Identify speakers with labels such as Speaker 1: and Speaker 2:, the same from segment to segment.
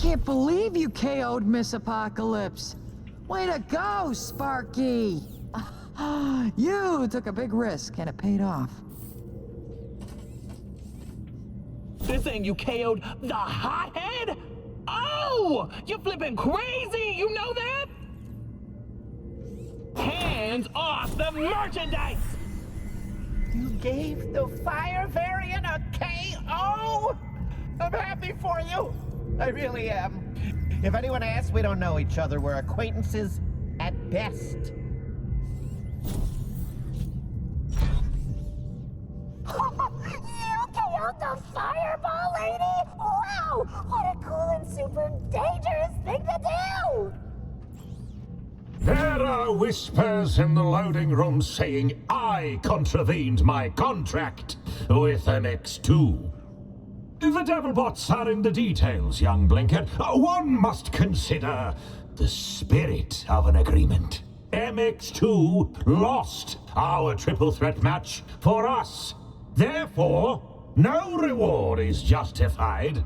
Speaker 1: can't believe you KO'd Miss Apocalypse. Way to go, Sparky! You took a big risk, and it paid off.
Speaker 2: They're saying you KO'd the hothead? Oh! You're flipping crazy! You know that? Hands off the merchandise!
Speaker 3: You gave the fire variant a KO? I'm happy for you. I really am. If anyone asks, we don't know each other. We're acquaintances at best.
Speaker 4: You KO'd the fireball lady? Wow! What a cool and super dangerous thing to do!
Speaker 5: There are whispers in the loading room saying I contravened my contract with MX2. The Devilbots are in the details, young Blinker. One must consider the spirit of an agreement. MX2 lost our triple threat match for us. Therefore, no reward is justified.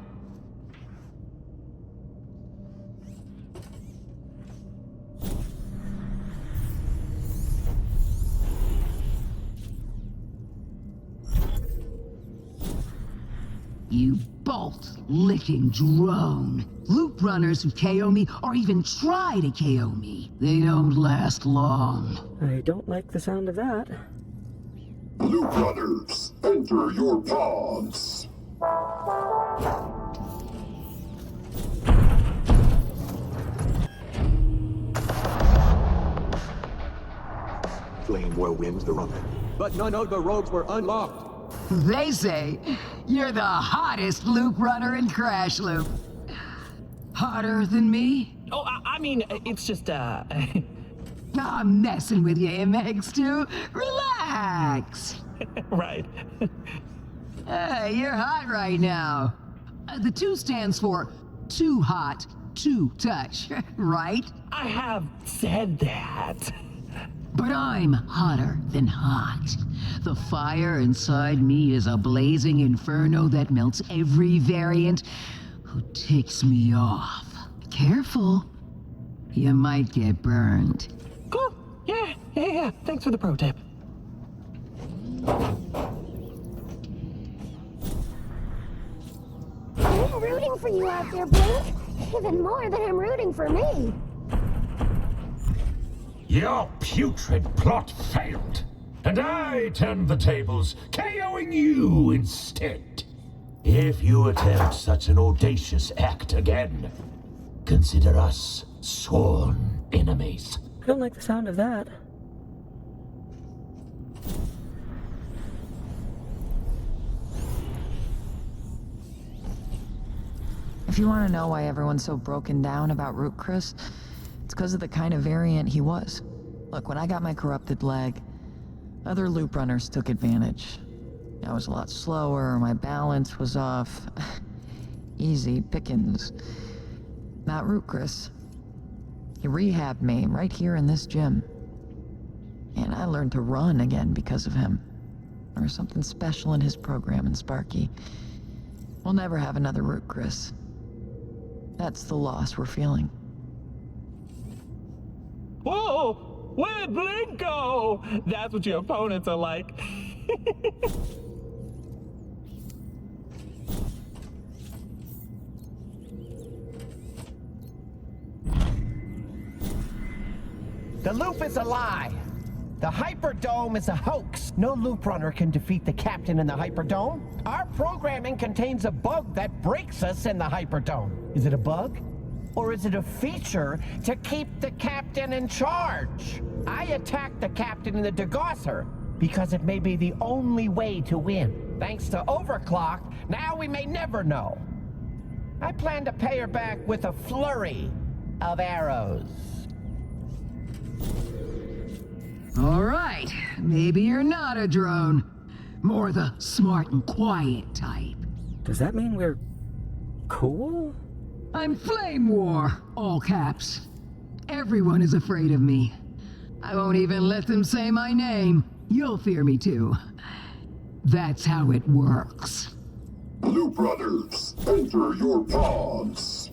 Speaker 6: You bolt-licking drone. Loop runners who KO me or even try to KO me, they don't last long.
Speaker 7: I don't like the sound of that.
Speaker 8: Loop runners, enter your pods.
Speaker 9: Flame whirlwinds the runner. But none of the rogues were unlocked.
Speaker 6: They say you're the hottest loop runner in Crash Loop. Hotter than me?
Speaker 2: Oh, I mean, it's just,
Speaker 6: I'm messing with you, MX2. Relax.
Speaker 2: Right.
Speaker 6: Hey, you're hot right now. The 2 stands for too hot to touch, right?
Speaker 2: I have said that.
Speaker 6: But I'm hotter than hot. The fire inside me is a blazing inferno that melts every variant who ticks me off. Careful. You might get burned.
Speaker 2: Cool. Yeah. Thanks for the pro tip.
Speaker 4: I'm rooting for you out there, Blink. Even more than I'm rooting for me.
Speaker 5: Your putrid plot failed, and I turned the tables, KOing you instead. If you attempt such an audacious act again, consider us sworn enemies.
Speaker 7: I don't like the sound of that.
Speaker 1: If you want to know why everyone's so broken down about Rootkris, it's because of the kind of variant he was. Look, when I got my corrupted leg, other loop runners took advantage. I was a lot slower, my balance was off. Easy pickings. Not Rootkris. He rehabbed me right here in this gym. And I learned to run again because of him. There was something special in his program in Sparky. We'll never have another Rootkris. That's the loss we're feeling.
Speaker 2: Whoa! Where'd Blink go? That's what your opponents are like.
Speaker 3: The loop is a lie. The hyperdome is a hoax. No loop runner can defeat the captain in the hyperdome. Our programming contains a bug that breaks us in the hyperdome. Is it a bug? Or is it a feature to keep the captain in charge? I attacked the captain in the degausser because it may be the only way to win. Thanks to overclock, now we may never know. I plan to pay her back with a flurry of arrows.
Speaker 6: All right, maybe you're not a drone. More the smart and quiet type.
Speaker 7: Does that mean we're cool?
Speaker 6: I'm Flame War, all caps. Everyone is afraid of me. I won't even let them say my name. You'll fear me too. That's how it works.
Speaker 8: Loop runners, enter your pods.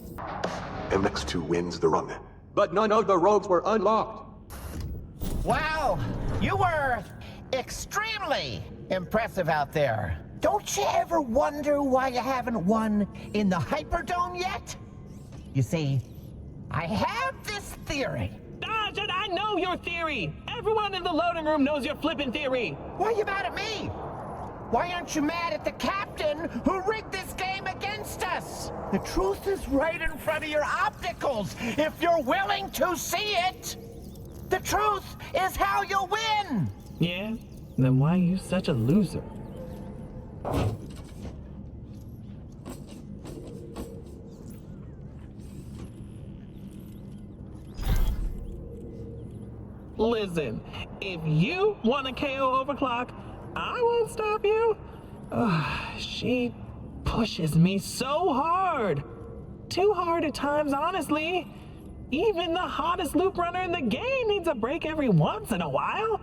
Speaker 10: MX2 wins the run.
Speaker 9: But none of the rogues were unlocked.
Speaker 3: Wow, you were extremely impressive out there. Don't you ever wonder why you haven't won in the hyperdome yet? You see, I have this theory.
Speaker 2: Dodge it, I know your theory. Everyone in the loading room knows your flipping theory.
Speaker 3: Why are you mad at me? Why aren't you mad at the captain who rigged this game against us? The truth is right in front of your opticals, if you're willing to see it. The truth is how you'll win.
Speaker 2: Yeah? Then why are you such a loser? Listen, if you want to KO overclock, I won't stop you. She pushes me so hard. Too hard at times, honestly. Even the hottest loop runner in the game needs a break every once in a while.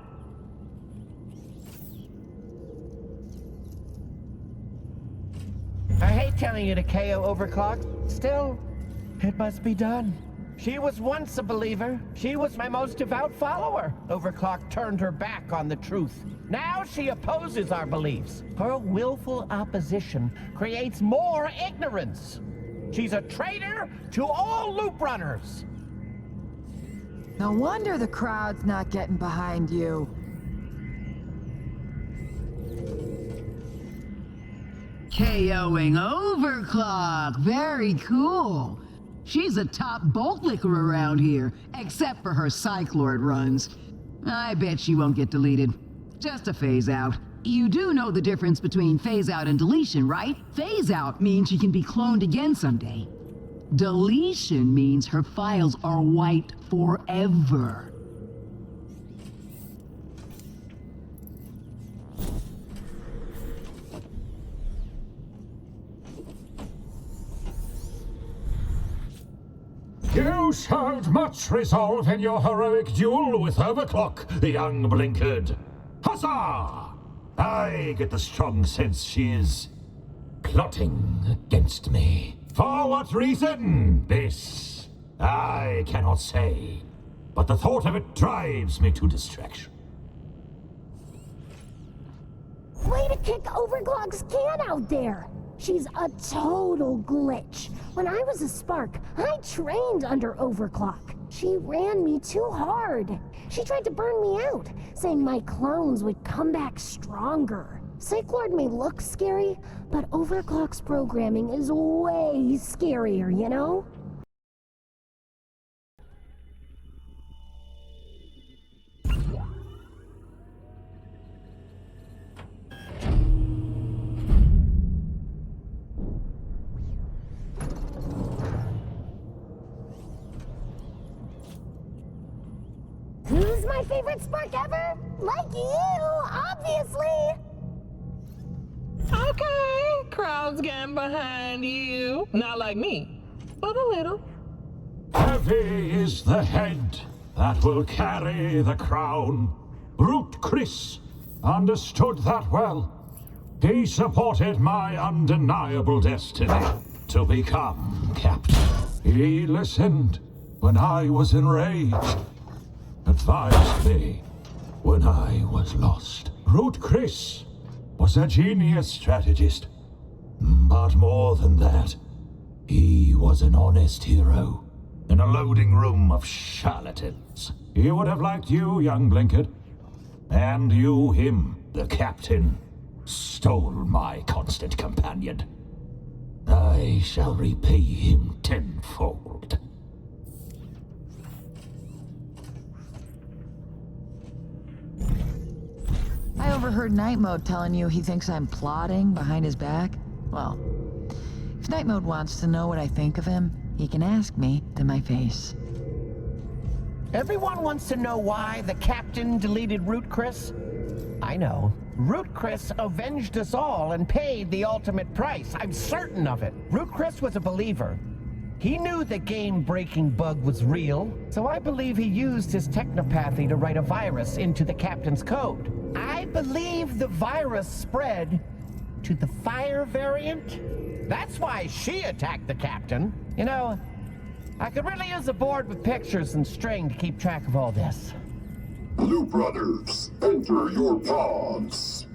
Speaker 3: I hate telling you to KO overclock. Still, it must be done. She was once a believer. She was my most devout follower. Overclock turned her back on the truth. Now she opposes our beliefs. Her willful opposition creates more ignorance. She's a traitor to all loop runners.
Speaker 1: No wonder the crowd's not getting behind you.
Speaker 6: KOing overclock. Very cool. She's a top bolt licker around here, except for her Cyclord runs. I bet she won't get deleted. Just a phase out. You do know the difference between phase out and deletion, right? Phase out means she can be cloned again someday. Deletion means her files are wiped forever.
Speaker 5: You showed much resolve in your heroic duel with Overclock, the young blinkered. Huzzah! I get the strong sense she is plotting against me. For what reason? This I cannot say, but the thought of it drives me to distraction.
Speaker 4: Way to kick Overclock's can out there! She's a total glitch. When I was a Spark, I trained under Overclock. She ran me too hard. She tried to burn me out, saying my clones would come back stronger. Cyclord may look scary, but Overclock's programming is way scarier, you know? Who's my favorite Spark ever? Like you, obviously!
Speaker 2: Okay, crowd's getting behind you. Not like me, but a little.
Speaker 5: Heavy is the head that will carry the crown. Rootkris understood that well. He supported my undeniable destiny to become captain. He listened when I was enraged, advised me when I was lost. Rootkris was a genius strategist, but more than that, he was an honest hero in a loading room of charlatans. He would have liked you, young Blinkard, and you him. The captain stole my constant companion. I shall repay him tenfold.
Speaker 1: I overheard Night Mode telling you he thinks I'm plotting behind his back. Well, if Night Mode wants to know what I think of him, he can ask me to my face.
Speaker 3: Everyone wants to know why the captain deleted Rootkris. I know. Rootkris avenged us all and paid the ultimate price. I'm certain of it. Rootkris was a believer. He knew the game-breaking bug was real, so I believe he used his technopathy to write a virus into the captain's code. I believe the virus spread to the fire variant. That's why she attacked the captain. You know, I could really use a board with pictures and string to keep track of all this.
Speaker 8: Loop Runners, enter your pods.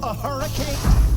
Speaker 3: A hurricane?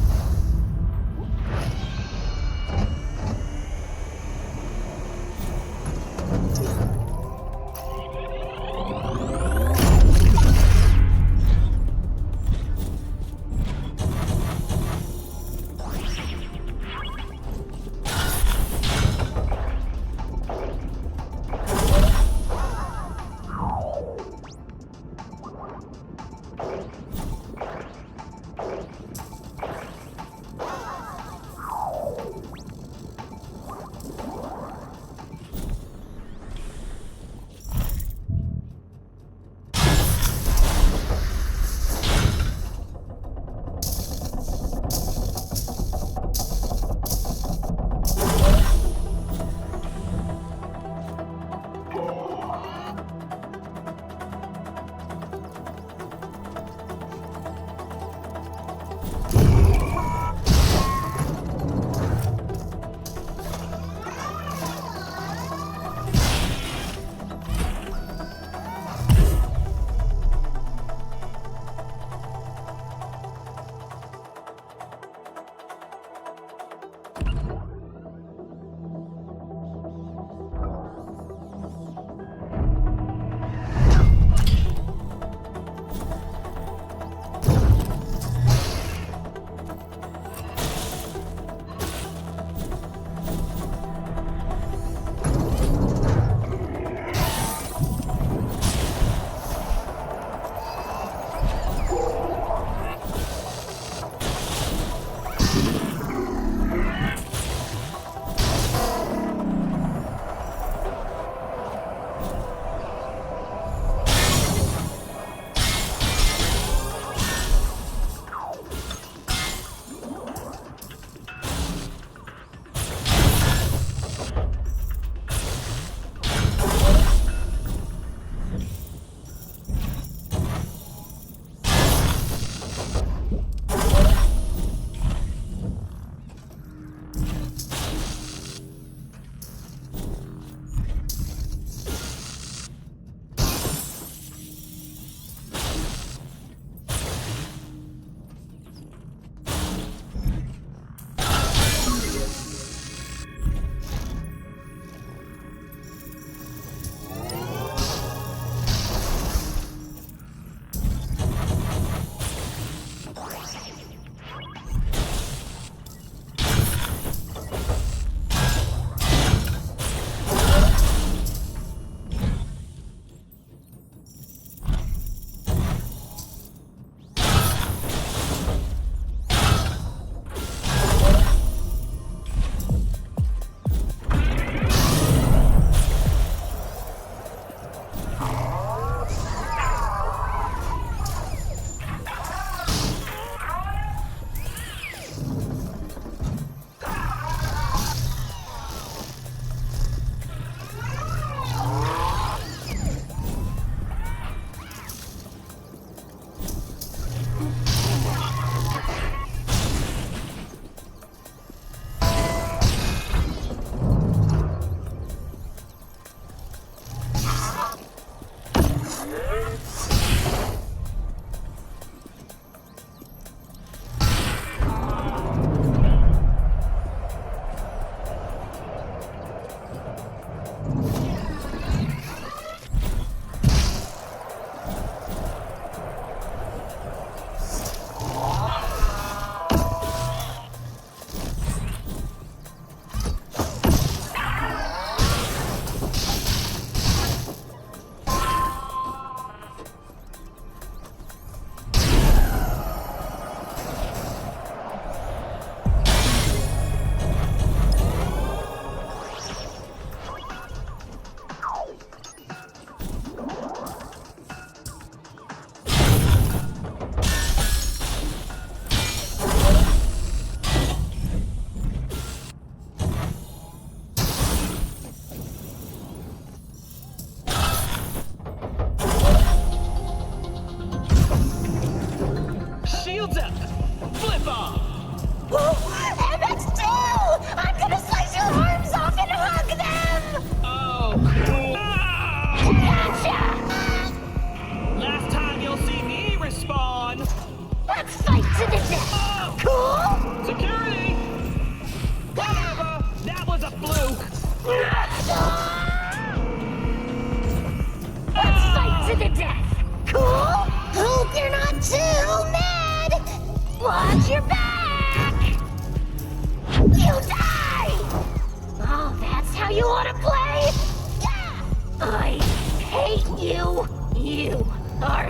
Speaker 4: you are...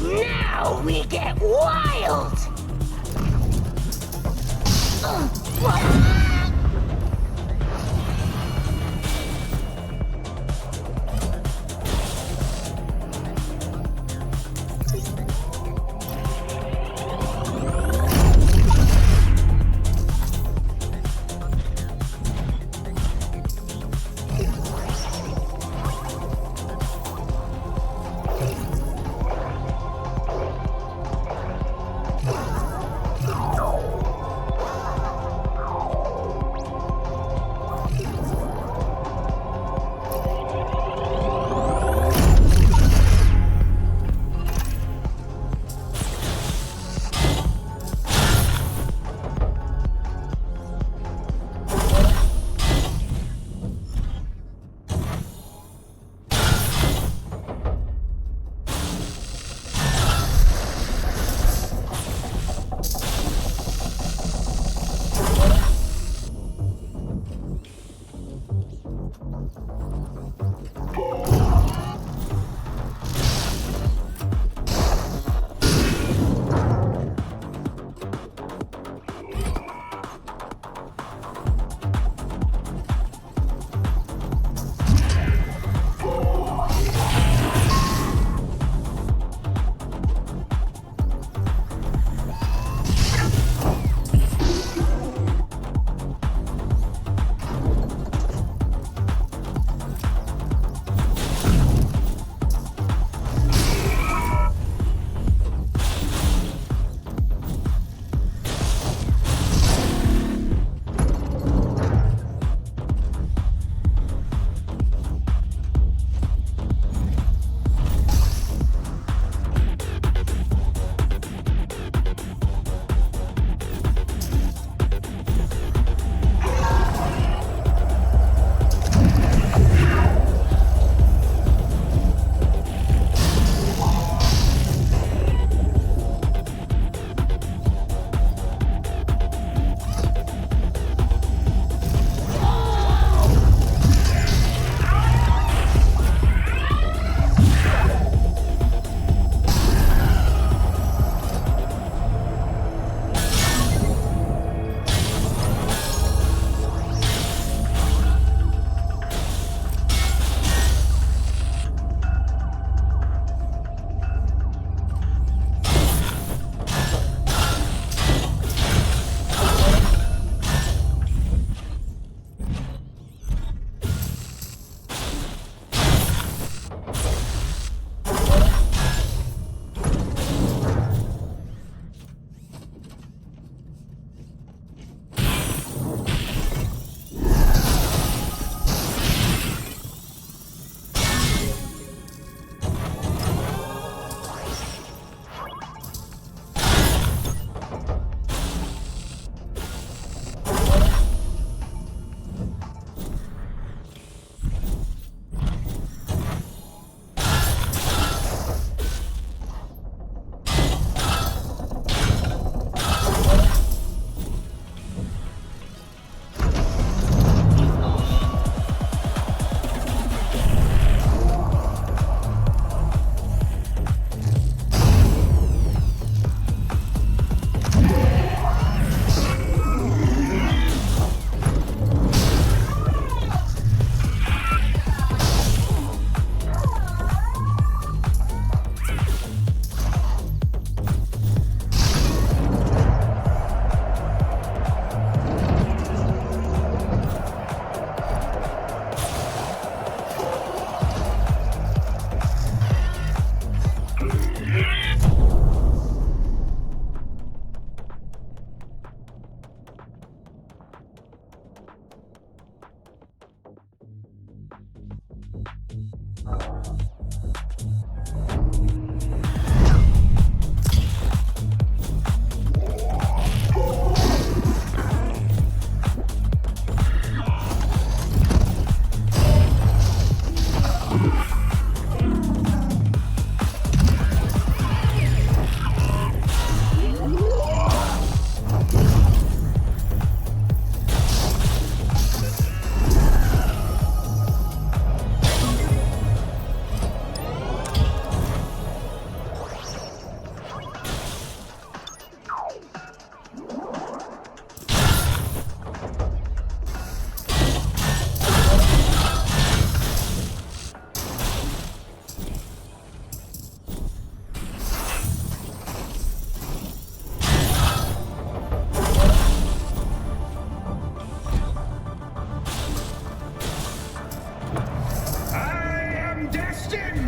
Speaker 4: Now we get wild!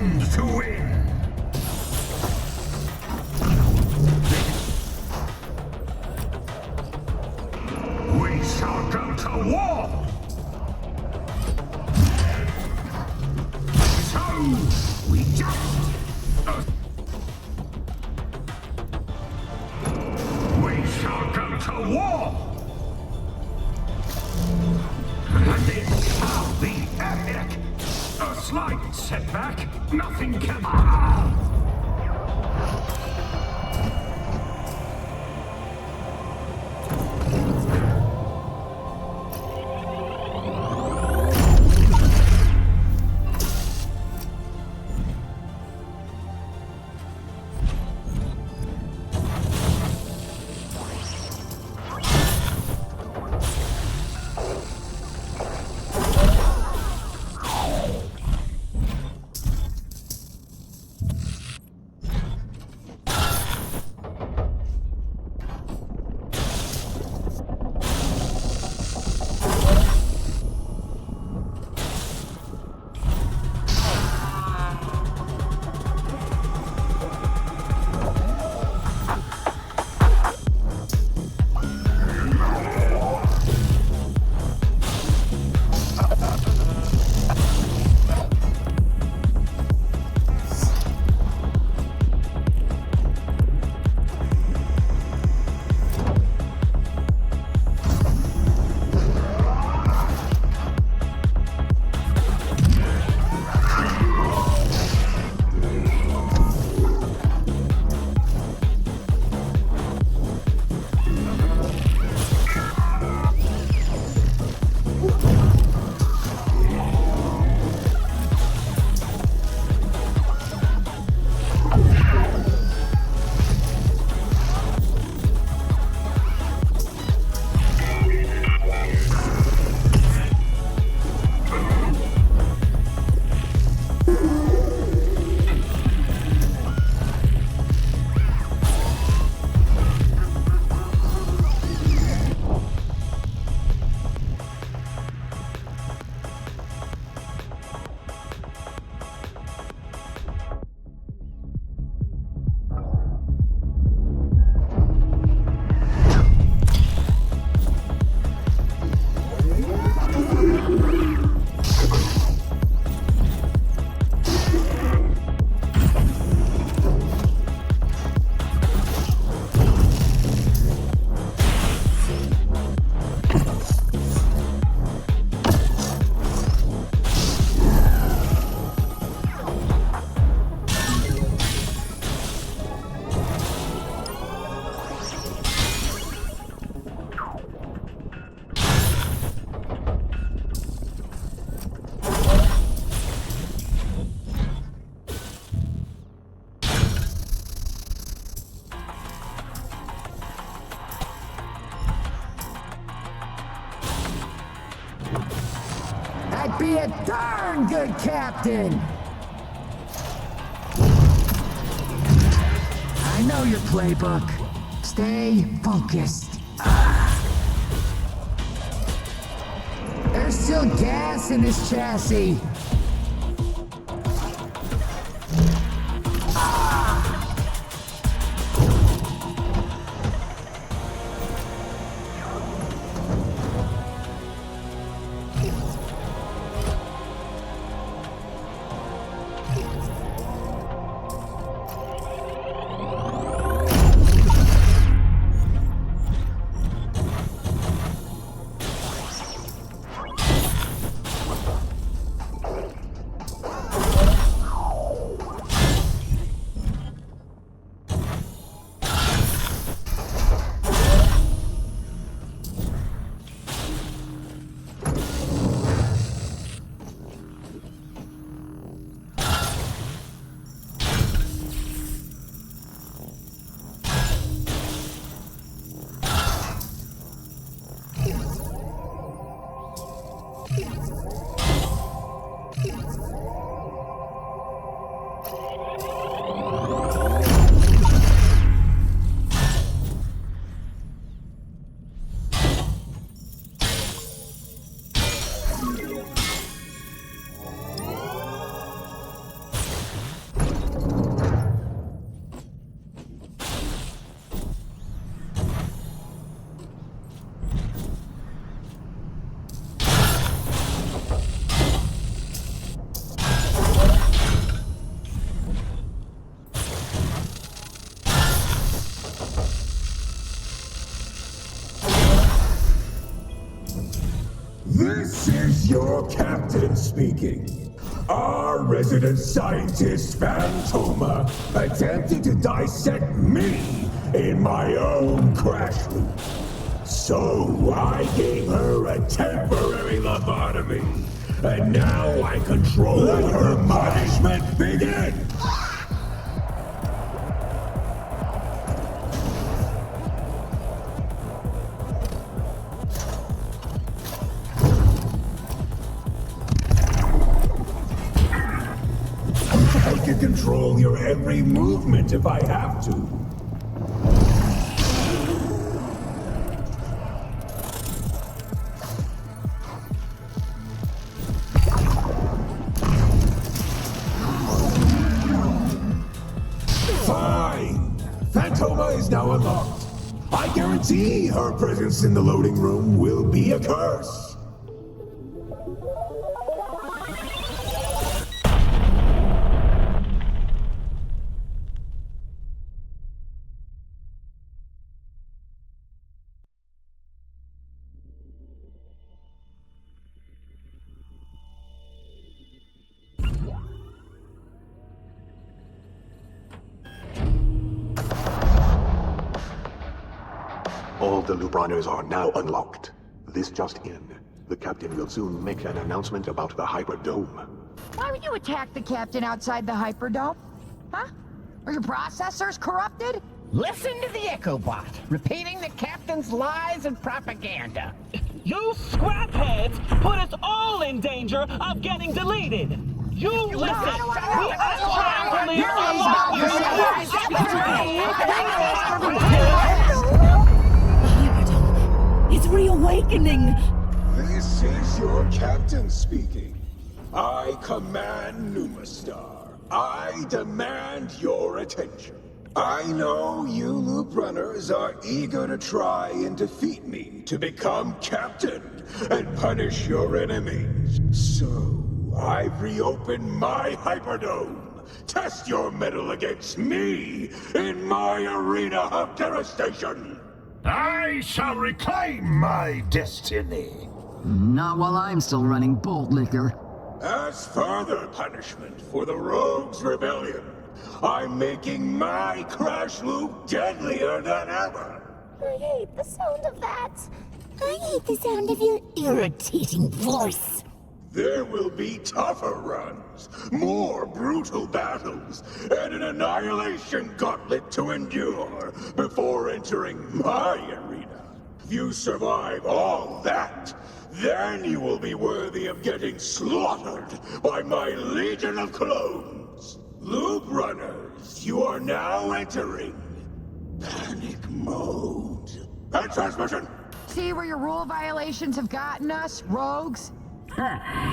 Speaker 5: Stand to win! We shall go to war! So, we just... we shall go to war! And it shall be epic! A slight setback, nothing can...
Speaker 10: I'd be a darn good captain! I know your playbook. Stay focused. There's still gas in this chassis.
Speaker 8: This is your captain speaking. Our resident scientist, Phantoma, attempted to dissect me in my own crash loop. So I gave her a temporary lobotomy, and now I control her punishment begin! I can control your every movement if I have to. Fine! Phantoma is now unlocked. I guarantee her presence in the loading room will be a curse.
Speaker 11: All the loop runners are now unlocked. This just in. The captain will soon make an announcement about the hyperdome.
Speaker 10: Why would you attack the captain outside the hyperdome? Huh? Are your processors corrupted?
Speaker 3: Listen to the Echo Bot, repeating the captain's lies and propaganda.
Speaker 2: You scrapheads put us all in danger of getting deleted. You listen. We are trying to
Speaker 6: It's reawakening!
Speaker 8: This is your captain speaking. I command Numastar. I demand your attention. I know you loop runners are eager to try and defeat me to become captain and punish your enemies. So, I've reopened my hyperdome. Test your mettle against me in my arena of devastation.
Speaker 5: I shall reclaim my destiny.
Speaker 6: Not while I'm still running Bolt Liquor.
Speaker 8: As further punishment for the Rogues' Rebellion, I'm making my crash loop deadlier than ever.
Speaker 4: I hate the sound of that. I hate the sound of your irritating voice.
Speaker 8: There will be tougher runs, more brutal battles, and an annihilation gauntlet to endure before entering my arena. If you survive all that, then you will be worthy of getting slaughtered by my legion of clones. Loop runners, you are now entering panic mode. And transmission!
Speaker 10: See where your rule violations have gotten us, rogues?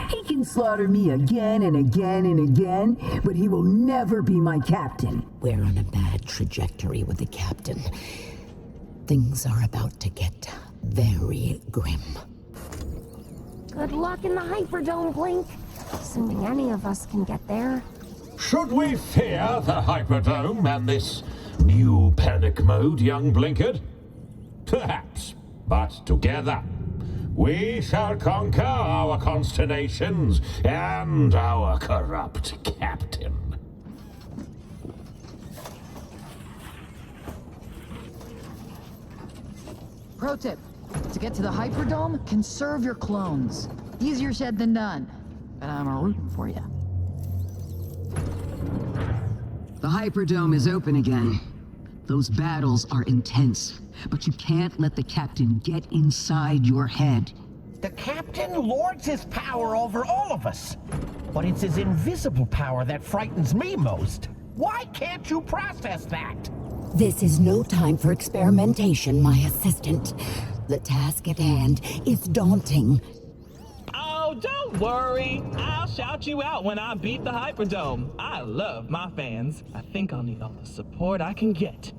Speaker 6: He can slaughter me again and again and again, but he will never be my captain.
Speaker 12: We're on a bad trajectory with the captain. Things are about to get very grim.
Speaker 4: Good luck in the Hyperdome, Blink. Assuming any of us can get there.
Speaker 5: Should we fear the Hyperdome and this new panic mode, young Blinkard? Perhaps, but together, we shall conquer our consternations and our corrupt captain.
Speaker 1: Pro tip, to get to the Hyperdome, conserve your clones. Easier said than done, but I'm rooting for you.
Speaker 6: The Hyperdome is open again. Those battles are intense, but you can't let the captain get inside your head.
Speaker 3: The captain lords his power over all of us. But it's his invisible power that frightens me most. Why can't you process that?
Speaker 12: This is no time for experimentation, my assistant. The task at hand is daunting.
Speaker 2: Oh, don't worry. I'll shout you out when I beat the Hyperdome. I love my fans. I think I'll need all the support I can get.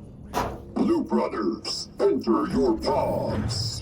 Speaker 8: Loop Brothers, enter your pods.